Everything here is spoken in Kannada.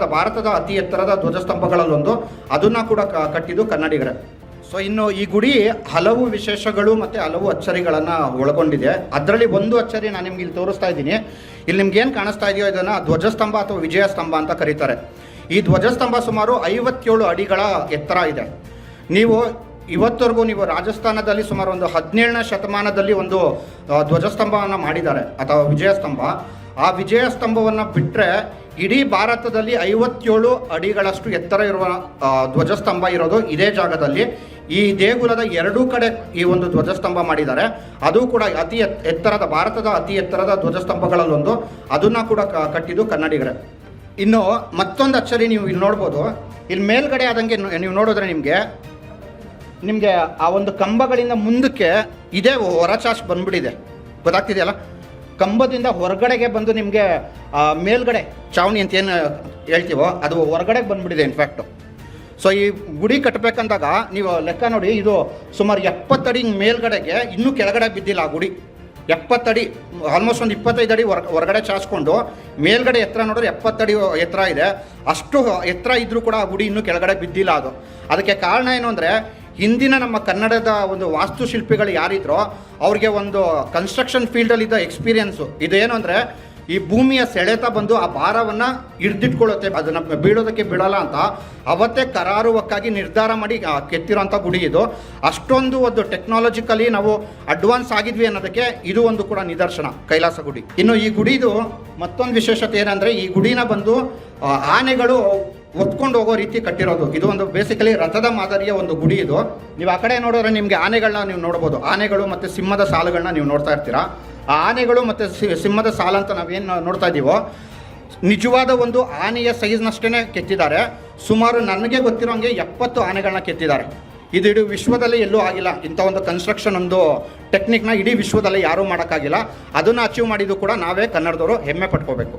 ಭಾರತದ ಅತಿ ಎತ್ತರದ ಧ್ವಜಸ್ತಂಭಗಳಲ್ಲೊಂದು, ಅದನ್ನ ಕೂಡ ಕಟ್ಟಿದ್ದು ಕನ್ನಡಿಗರೇ. ಸೊ ಇನ್ನು ಈ ಗುಡಿ ಹಲವು ವಿಶೇಷಗಳು ಮತ್ತು ಹಲವು ಅಚ್ಚರಿಗಳನ್ನು ಒಳಗೊಂಡಿದೆ. ಅದರಲ್ಲಿ ಒಂದು ಅಚ್ಚರಿ ನಾನು ನಿಮ್ಗೆ ಇಲ್ಲಿ ತೋರಿಸ್ತಾ ಇದ್ದೀನಿ. ಇಲ್ಲಿ ನಿಮ್ಗೆ ಏನು ಕಾಣಿಸ್ತಾ ಇದೆಯೋ ಇದನ್ನು ಧ್ವಜಸ್ತಂಭ ಅಥವಾ ವಿಜಯ ಸ್ತಂಭ ಅಂತ ಕರೀತಾರೆ. ಈ ಧ್ವಜಸ್ತಂಭ ಸುಮಾರು 57 ಅಡಿಗಳ ಎತ್ತರ ಇದೆ. ಇವತ್ತವರೆಗೂ ನೀವು ರಾಜಸ್ಥಾನದಲ್ಲಿ ಸುಮಾರು ಒಂದು 17ನೇ ಶತಮಾನದಲ್ಲಿ ಒಂದು ಧ್ವಜಸ್ತಂಭವನ್ನು ಮಾಡಿದ್ದಾರೆ ಅಥವಾ ವಿಜಯ ಸ್ತಂಭ. ಆ ವಿಜಯ ಸ್ತಂಭವನ್ನು ಬಿಟ್ಟರೆ ಇಡೀ ಭಾರತದಲ್ಲಿ 57 ಅಡಿಗಳಷ್ಟು ಎತ್ತರ ಇರುವ ಧ್ವಜಸ್ತಂಭ ಇರೋದು ಇದೇ ಜಾಗದಲ್ಲಿ. ಈ ದೇಗುಲದ ಎರಡೂ ಕಡೆ ಈ ಒಂದು ಧ್ವಜಸ್ತಂಭ ಮಾಡಿದ್ದಾರೆ. ಅದು ಕೂಡ ಭಾರತದ ಅತಿ ಎತ್ತರದ ಧ್ವಜಸ್ತಂಭಗಳಲ್ಲೊಂದು, ಅದನ್ನ ಕೂಡ ಕಟ್ಟಿದ್ದು ಕನ್ನಡಿಗರೇ. ಇನ್ನು ಮತ್ತೊಂದು ಅಚ್ಚರಿ ನೀವು ಇಲ್ಲಿ ನೋಡ್ಬೋದು. ಇಲ್ಲಿ ಮೇಲ್ಗಡೆ ಆದಂಗೆ ನೀವು ನೋಡಿದ್ರೆ ನಿಮಗೆ ಆ ಒಂದು ಕಂಬಗಳಿಂದ ಮುಂದಕ್ಕೆ ಇದೇ ಹೊರಚಾಚ್ ಬಂದ್ಬಿಟ್ಟಿದೆ, ಗೊತ್ತಾಗ್ತಿದೆಯಲ್ಲ. ಕಂಬದಿಂದ ಹೊರಗಡೆಗೆ ಬಂದು ನಿಮಗೆ ಮೇಲ್ಗಡೆ ಚಾವಣಿ ಅಂತ ಏನು ಹೇಳ್ತೀವೋ ಅದು ಹೊರಗಡೆಗೆ ಬಂದುಬಿಟ್ಟಿದೆ ಇನ್ಫ್ಯಾಕ್ಟು. ಸೊ ಈ ಗುಡಿ ಕಟ್ಟಬೇಕಂದಾಗ ನೀವು ಲೆಕ್ಕ ನೋಡಿ, ಇದು ಸುಮಾರು 70 ಅಡಿ ಮೇಲ್ಗಡೆಗೆ ಇನ್ನೂ ಕೆಳಗಡೆ ಬಿದ್ದಿಲ್ಲ ಆ ಗುಡಿ. 70 ಅಡಿ, ಆಲ್ಮೋಸ್ಟ್ ಒಂದು 25 ಅಡಿ ಹೊರಗಡೆ ಚಾಚ್ಕೊಂಡು ಮೇಲ್ಗಡೆ ಎತ್ತರ ನೋಡಿದ್ರೆ 70 ಅಡಿ ಎತ್ತರ ಇದೆ. ಅಷ್ಟು ಎತ್ತರ ಇದ್ದರೂ ಕೂಡ ಆ ಗುಡಿ ಇನ್ನೂ ಕೆಳಗಡೆ ಬಿದ್ದಿಲ್ಲ. ಅದಕ್ಕೆ ಕಾರಣ ಏನು ಅಂದರೆ, ಹಿಂದಿನ ನಮ್ಮ ಕನ್ನಡದ ಒಂದು ವಾಸ್ತುಶಿಲ್ಪಿಗಳು ಯಾರಿದ್ರೋ ಅವ್ರಿಗೆ ಒಂದು ಕನ್ಸ್ಟ್ರಕ್ಷನ್ ಫೀಲ್ಡಲ್ಲಿದ್ದ ಎಕ್ಸ್ಪೀರಿಯನ್ಸು ಇದೇನು ಅಂದರೆ, ಈ ಭೂಮಿಯ ಸೆಳೆತ ಬಂದು ಆ ಭಾರವನ್ನು ಹಿಡಿದಿಟ್ಕೊಳ್ಳುತ್ತೆ, ಅದನ್ನು ಬೀಳೋದಕ್ಕೆ ಬಿಡಲ್ಲ ಅಂತ ಅವತ್ತೇ ಕರಾರುವಕ್ಕಾಗಿ ನಿರ್ಧಾರ ಮಾಡಿ ಕೆತ್ತಿರೋಂಥ ಗುಡಿ ಇದು. ಅಷ್ಟೊಂದು ಒಂದು ಟೆಕ್ನಾಲಜಿಕಲಿ ನಾವು ಅಡ್ವಾನ್ಸ್ ಆಗಿದ್ವಿ ಅನ್ನೋದಕ್ಕೆ ಇದು ಒಂದು ಕೂಡ ನಿದರ್ಶನ, ಕೈಲಾಸ ಗುಡಿ. ಇನ್ನು ಈ ಗುಡಿದು ಮತ್ತೊಂದು ವಿಶೇಷತೆ ಏನಂದರೆ, ಈ ಗುಡಿನ ಬಂದು ಆನೆಗಳು ಒತ್ಕೊಂಡು ಹೋಗೋ ರೀತಿ ಕಟ್ಟಿರೋದು. ಇದು ಒಂದು ಬೇಸಿಕಲಿ ರಥದ ಮಾದರಿಯ ಒಂದು ಗುಡಿ ಇದು. ನೀವು ಆ ಕಡೆ ನೋಡಿದ್ರೆ ನಿಮಗೆ ಆನೆಗಳನ್ನ ನೀವು ನೋಡ್ಬೋದು. ಆನೆಗಳು ಮತ್ತು ಸಿಂಹದ ಸಾಲುಗಳನ್ನ ನೀವು ನೋಡ್ತಾ ಇರ್ತೀರಾ. ಆ ಆನೆಗಳು ಮತ್ತು ಸಿಂಹದ ಸಾಲು ಅಂತ ನಾವೇನು ನೋಡ್ತಾ ಇದ್ದೀವೋ, ನಿಜವಾದ ಒಂದು ಆನೆಯ ಸೈಜ್ನಷ್ಟೇ ಕೆತ್ತಿದ್ದಾರೆ. ಸುಮಾರು ನನಗೆ ಗೊತ್ತಿರೋಂಗೆ 70 ಆನೆಗಳನ್ನ ಕೆತ್ತಿದ್ದಾರೆ. ಇದು ಇಡೀ ವಿಶ್ವದಲ್ಲಿ ಎಲ್ಲೂ ಆಗಿಲ್ಲ. ಇಂಥ ಒಂದು ಕನ್ಸ್ಟ್ರಕ್ಷನ್ ಒಂದು ಟೆಕ್ನಿಕ್ನ ಇಡೀ ವಿಶ್ವದಲ್ಲಿ ಯಾರೂ ಮಾಡೋಕ್ಕಾಗಿಲ್ಲ. ಅದನ್ನು ಅಚೀವ್ ಮಾಡಿದ್ದು ಕೂಡ ನಾವೇ ಕನ್ನಡದವರು ಹೆಮ್ಮೆ ಪಟ್ಕೋಬೇಕು.